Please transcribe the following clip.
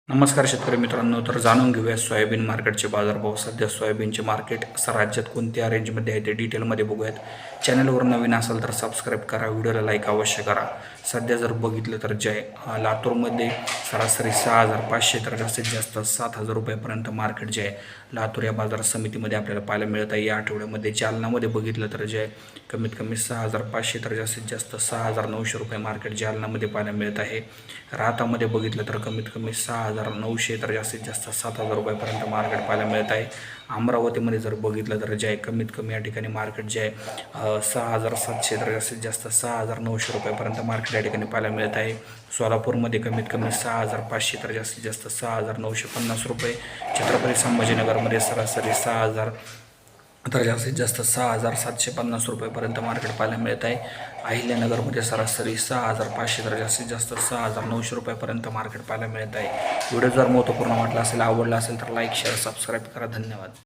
नमस्कार शेतकरी मित्रांनो, तर जाणून घेऊया सोयाबीन मार्केटचे बाजारभाव. सध्या सोयाबीनचे मार्केट राज्यात कोणत्या रेंजमध्ये आहे ते डिटेलमध्ये बघूयात. चॅनलवर नवीन असाल तर सबस्क्राईब करा, व्हिडिओला लाईक अवश्य करा. सध्या जर बघितलं तर लातूरमध्ये सरासरी 6,500 तर जास्तीत जास्त 7,000 रुपयापर्यंत मार्केट जे आहे लातूर या बाजार समितीमध्ये आपल्याला पाहायला मिळत आहे. या आठवड्यामध्ये जालनामध्ये बघितलं तर कमीत कमी 6,500 तर जास्तीत जास्त 6,900 रुपये मार्केट जालनामध्ये पाहायला मिळत आहे. राहतामध्ये बघितलं तर कमीत कमी 6,900 तर जास्तीत जास्त 7,000 रुपयापर्यंत मार्केट पाहायला मिळत आहे. अमरावतीमध्ये जर बघितलं तर कमीत कमी या ठिकाणी मार्केट 6,700 तर जास्तीत जास्त 6,900 रुपयापर्यंत मार्केट या ठिकाणी पाहायला मिळत आहे. सोलापूरमध्ये कमीत कमी 6,500 तर जास्तीत जास्त 6,950 रुपये. छत्रपती संभाजीनगरमध्ये सरासरी 6,000 तर जास्तीत जास्त 6,750 रुपयेपर्यंत मार्केट पाहायला मिळत आहे. अहिल्यानगरमध्ये सरासरी 6,500 तर जास्तीत जास्त 6,900 रुपयापर्यंत मार्केट पाहायला मिळत आहे. व्हिडिओ जर महत्त्वपूर्ण वाटला असेल, आवडला असेल तर लाईक, शेअर, सबस्क्राईब करा. धन्यवाद.